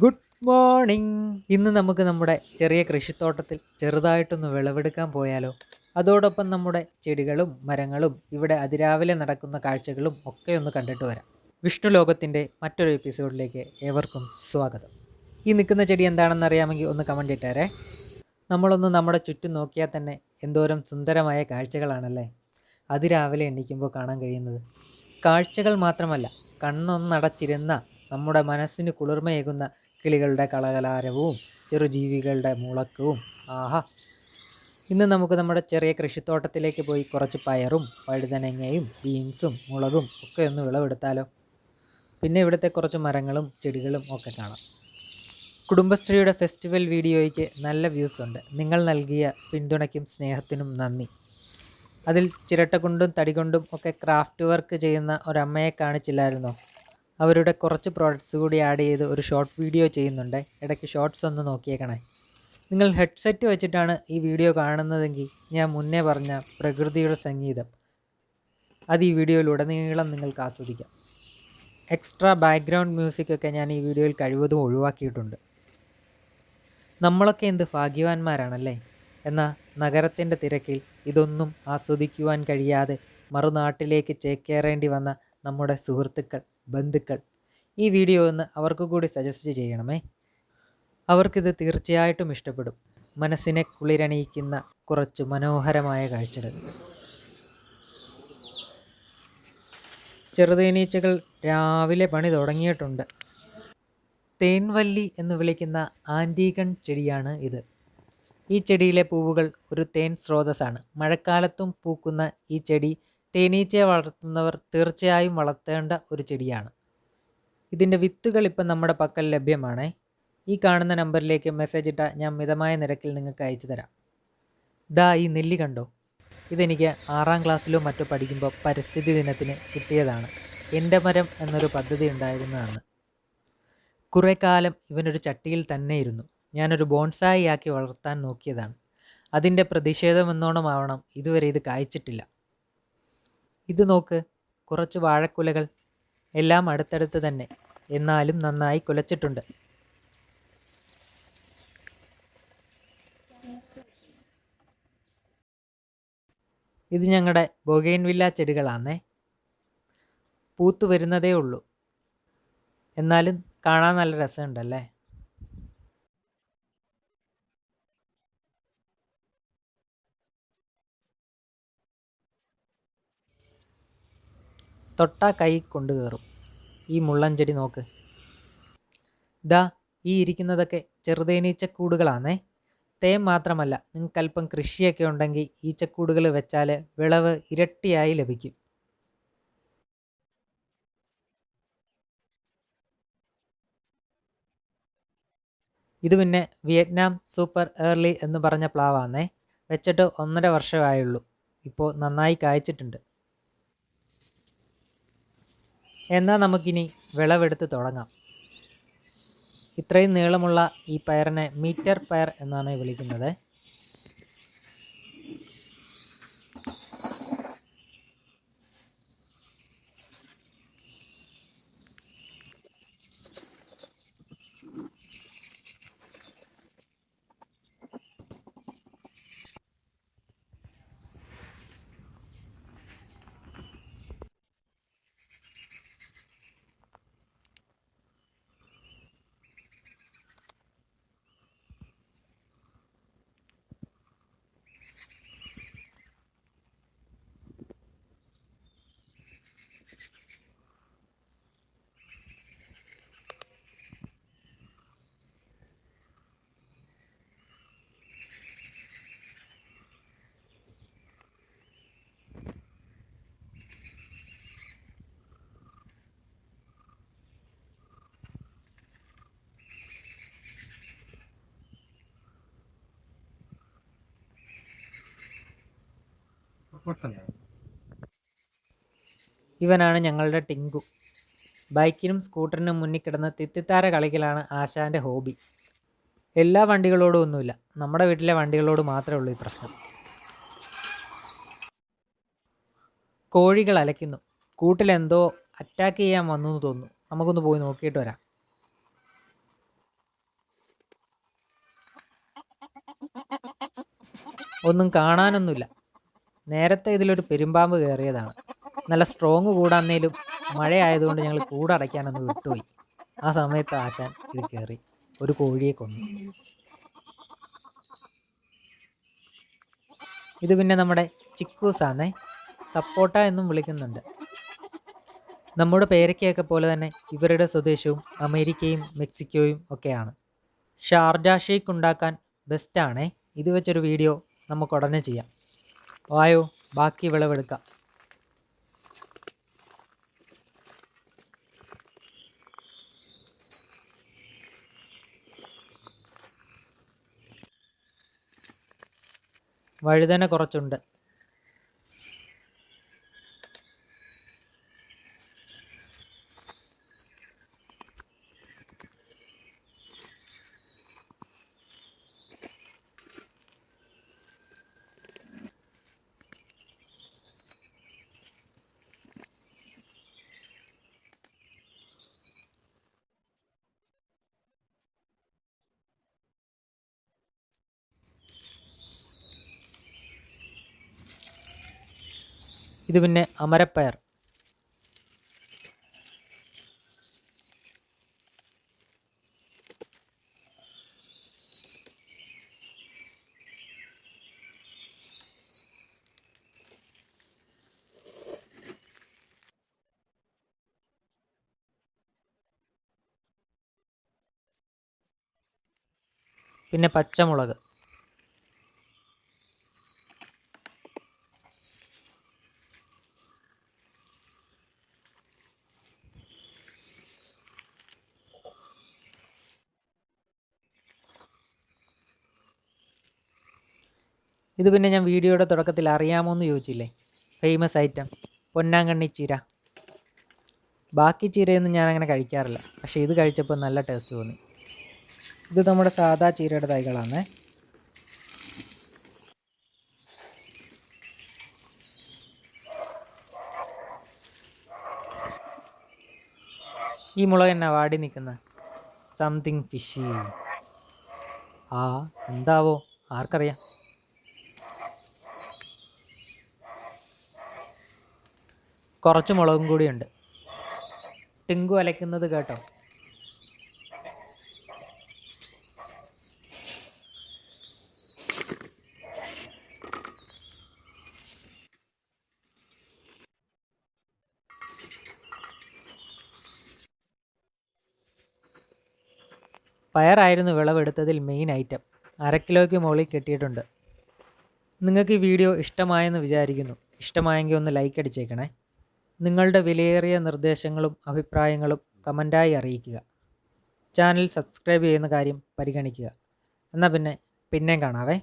Good morning. ഇന്ന് നമുക്ക് നമ്മുടെ ചെറിയ കൃഷിത്തോട്ടത്തിൽ ചെറുതായിട്ടൊന്ന് വിളവെടുക്കാൻ പോയാലോ? അതോടൊപ്പം നമ്മുടെ ചെടികളും മരങ്ങളും ഇവിടെ അതിരാവിലെ നടക്കുന്ന കാഴ്ചകളും ഒക്കെ ഒന്ന് കണ്ടിട്ട് വരാം. വിഷ്ണു ലോകത്തിൻ്റെ മറ്റൊരു എപ്പിസോഡിലേക്ക് ഏവർക്കും സ്വാഗതം. ഈ നിൽക്കുന്ന ചെടി എന്താണെന്ന് അറിയാമെങ്കിൽ ഒന്ന് കമൻ്റ് ഇട്ടേരെ. നമ്മളൊന്ന് നമ്മുടെ ചുറ്റും നോക്കിയാൽ തന്നെ എന്തോരം സുന്ദരമായ കാഴ്ചകളാണല്ലേ അതിരാവിലെ എണീക്കുമ്പോൾ കാണാൻ കഴിയുന്നത്. കാഴ്ചകൾ മാത്രമല്ല, കണ്ണൊന്നടച്ചിരുന്ന നമ്മുടെ മനസ്സിന് കുളിർമയേകുന്ന കിളികളുടെ കളകലാരവും ചെറുജീവികളുടെ മുളക്കവും. ആഹാ! ഇന്ന് നമുക്ക് നമ്മുടെ ചെറിയ കൃഷിത്തോട്ടത്തിലേക്ക് പോയി കുറച്ച് പയറും വഴുതനങ്ങയും ബീൻസും മുളകും ഒക്കെ ഒന്ന് വിളവെടുത്താലോ? പിന്നെ ഇവിടുത്തെ കുറച്ച് മരങ്ങളും ചെടികളും ഒക്കെ കാണാം. കുടുംബശ്രീയുടെ ഫെസ്റ്റിവൽ വീഡിയോയ്ക്ക് നല്ല വ്യൂസ് ഉണ്ട്. നിങ്ങൾ നൽകിയ പിന്തുണയ്ക്കും സ്നേഹത്തിനും നന്ദി. അതിൽ ചിരട്ട തടി കൊണ്ടും ഒക്കെ ക്രാഫ്റ്റ് വർക്ക് ചെയ്യുന്ന ഒരമ്മയെ കാണിച്ചില്ലായിരുന്നോ? അവരുടെ കുറച്ച് പ്രോഡക്റ്റ്സ് കൂടി ആഡ് ചെയ്ത് ഒരു ഷോർട്ട് വീഡിയോ ചെയ്യുന്നുണ്ട്. ഇടയ്ക്ക് ഷോർട്സ് ഒന്ന് നോക്കിയേക്കണേ. നിങ്ങൾ ഹെഡ്സെറ്റ് വെച്ചിട്ടാണ് ഈ വീഡിയോ കാണുന്നതെങ്കിൽ ഞാൻ മുന്നേ പറഞ്ഞ പ്രകൃതിയുടെ സംഗീതം അത് ഈ വീഡിയോയിലുടനീളം നിങ്ങൾക്ക് ആസ്വദിക്കാം. എക്സ്ട്രാ ബാക്ക്ഗ്രൗണ്ട് മ്യൂസിക്കൊക്കെ ഞാൻ ഈ വീഡിയോയിൽ കഴിവതും ഒഴിവാക്കിയിട്ടുണ്ട്. നമ്മളൊക്കെ എന്ത് ഭാഗ്യവാന്മാരാണല്ലേ. എന്നാൽ നഗരത്തിൻ്റെ തിരക്കിൽ ഇതൊന്നും ആസ്വദിക്കുവാൻ കഴിയാതെ മറുനാട്ടിലേക്ക് ചേക്കേറേണ്ടി വന്ന നമ്മുടെ സുഹൃത്തുക്കൾ, ബന്ധുക്കൾ, ഈ വീഡിയോ ഒന്ന് അവർക്ക് കൂടി സജസ്റ്റ് ചെയ്യണമേ. അവർക്കിത് തീർച്ചയായിട്ടും ഇഷ്ടപ്പെടും. മനസ്സിനെ കുളിരണിയിക്കുന്ന കുറച്ച് മനോഹരമായ കാഴ്ചകൾ. ചെറുതേനീച്ചകൾ രാവിലെ പണി തുടങ്ങിയിട്ടുണ്ട്. തേൻവല്ലി എന്ന് വിളിക്കുന്ന ആൻറ്റീഗൺ ചെടിയാണ് ഇത്. ഈ ചെടിയിലെ പൂവുകൾ ഒരു തേൻ സ്രോതസ്സാണ്. മഴക്കാലത്തും പൂക്കുന്ന ഈ ചെടി തേനീച്ചയെ വളർത്തുന്നവർ തീർച്ചയായും വളർത്തേണ്ട ഒരു ചെടിയാണ്. ഇതിൻ്റെ വിത്തുകൾ ഇപ്പം നമ്മുടെ പക്കൽ ലഭ്യമാണ്. ഈ കാണുന്ന നമ്പറിലേക്ക് മെസ്സേജ് ഇട്ടാൽ ഞാൻ മിതമായ നിരക്കിൽ നിങ്ങൾക്ക് അയച്ചു തരാം. ദാ ഈ നെല്ലി കണ്ടോ? ഇതെനിക്ക് 6ാം ക്ലാസ്സിലോ മറ്റോ പഠിക്കുമ്പോൾ പരിസ്ഥിതി ദിനത്തിന് കിട്ടിയതാണ്. എൻ്റെ മരം എന്നൊരു പദ്ധതി ഉണ്ടായിരുന്നതാണ്. കുറേ കാലം ഇവനൊരു ചട്ടിയിൽ തന്നെ ഇരുന്നു. ഞാനൊരു ബോൺസായി ആക്കി വളർത്താൻ നോക്കിയതാണ്. അതിൻ്റെ പ്രതിഷേധമെന്നോണമാവണം ഇതുവരെ ഇത് കായ്ച്ചിട്ടില്ല. ഇത് നോക്ക്, കുറച്ച് വാഴക്കുലകൾ, എല്ലാം അടുത്തടുത്ത് തന്നെ, എന്നാലും നന്നായി കുലച്ചിട്ടുണ്ട്. ഇത് ഞങ്ങളുടെ ബൊഗെയിൻവില്ല ചെടികളാണേ. പൂത്തു വരുന്നതേ ഉള്ളൂ, എന്നാലും കാണാൻ നല്ല രസമുണ്ടല്ലേ. തൊട്ടാ കൈ കൊണ്ടു കയറും. ഈ മുള്ളൻചെടി നോക്ക്. ദാ ഈ ഇരിക്കുന്നതൊക്കെ ചെറുതേനീച്ചക്കൂടുകളാണേ. തേൻ മാത്രമല്ല, നിങ്ങൾക്കല്പം കൃഷിയൊക്കെ ഉണ്ടെങ്കിൽ ഈച്ചക്കൂടുകൾ വെച്ചാൽ വിളവ് ഇരട്ടിയായി ലഭിക്കും. ഇത് പിന്നെ വിയറ്റ്നാം സൂപ്പർ ഏർലി എന്ന് പറഞ്ഞ പ്ലാവാന്നേ. വെച്ചിട്ട് 1.5 വർഷമായുള്ളൂ. ഇപ്പോൾ നന്നായി കായ്ച്ചിട്ടുണ്ട്. എന്നാൽ നമുക്കിനി വിളവെടുത്ത് തുടങ്ങാം. ഇത്രയും നീളമുള്ള ഈ പയറിനെ മീറ്റർ പയർ എന്നാണ് വിളിക്കുന്നത്. ഇവനാണ് ഞങ്ങളുടെ ടിങ്കു. ബൈക്കിനും സ്കൂട്ടറിനും മുന്നിൽ കിടന്ന് തിത്തിത്താര കളിക്കലാണ് ആശാൻ്റെ ഹോബി. എല്ലാ വണ്ടികളോടും ഒന്നുമില്ല, നമ്മുടെ വീട്ടിലെ വണ്ടികളോട് മാത്രമേ ഉള്ളൂ ഈ പ്രശ്നം. കോഴികൾ അലയ്ക്കുന്നു. കൂട്ടിലെന്തോ അറ്റാക്ക് ചെയ്യാൻ വന്നു എന്ന് തോന്നുന്നു. നമുക്കൊന്ന് പോയി നോക്കിയിട്ട് വരാം. ഒന്നും കാണാനൊന്നുമില്ല. നേരത്തെ ഇതിലൊരു പെരുമ്പാമ്പ് കയറിയതാണ്. നല്ല സ്ട്രോങ് കൂടാന്നേലും മഴയായതുകൊണ്ട് ഞങ്ങൾ കൂടടയ്ക്കാനൊന്ന് വിട്ടുപോയി. ആ സമയത്ത് ആശാൻ ഇത് കയറി ഒരു കോഴിയെ കൊന്നു. ഇത് പിന്നെ നമ്മുടെ ചിക്കൂസാന്നേ, സപ്പോട്ട എന്നും വിളിക്കുന്നുണ്ട്. നമ്മുടെ പേരയ്ക്കയൊക്കെ പോലെ തന്നെ ഇവരുടെ സ്വദേശവും അമേരിക്കയും മെക്സിക്കോയും ഒക്കെയാണ്. ഷാർജ ഷേക്ക് ഉണ്ടാക്കാൻ ബെസ്റ്റാണേ. ഇത് വെച്ചൊരു വീഡിയോ നമുക്ക് ഉടനെ ചെയ്യാം. വായോ, ബാക്കി വിളവെടുക്കാം. വഴുതന കുറച്ചുണ്ട്. ഇത് പിന്നെ അമരപ്പയർ. പിന്നെ പച്ചമുളക്. ഇത് പിന്നെ ഞാൻ വീഡിയോയുടെ തുടക്കത്തിൽ അറിയാമോ എന്ന് ചോദിച്ചില്ലേ, ഫേമസ് ഐറ്റം പൊന്നാങ്കണ്ണി ചീര. ബാക്കി ചീരയൊന്നും ഞാൻ അങ്ങനെ കഴിക്കാറില്ല, പക്ഷേ ഇത് കഴിച്ചപ്പോൾ നല്ല ടേസ്റ്റ് തോന്നി. ഇത് നമ്മുടെ സാദാ ചീരയുടെ തൈകളാണേ. ഈ മുളക് എന്നാ വാടി നിൽക്കുന്ന സംതിങ് ഫിഷി. ആ എന്താവോ, ആർക്കറിയാം. കുറച്ച് മുളകും കൂടിയുണ്ട്. ടിങ്കു അലയ്ക്കുന്നത് കേട്ടോ. പയറായിരുന്നു വിളവെടുത്തതിൽ മെയിൻ ഐറ്റം. 1/2 കിലോയ്ക്ക് മുകളിൽ കിട്ടിയിട്ടുണ്ട്. നിങ്ങൾക്ക് ഈ വീഡിയോ ഇഷ്ടമായെന്ന് വിചാരിക്കുന്നു. ഇഷ്ടമായെങ്കിൽ ഒന്ന് ലൈക്ക് അടിച്ചേക്കണേ. നിങ്ങളുടെ വിലയേറിയ നിർദ്ദേശങ്ങളും അഭിപ്രായങ്ങളും കമൻറ്റായി അറിയിക്കുക. ചാനൽ സബ്സ്ക്രൈബ് ചെയ്യുന്ന കാര്യം പരിഗണിക്കുക. എന്നാൽ പിന്നെയും കാണാവേ.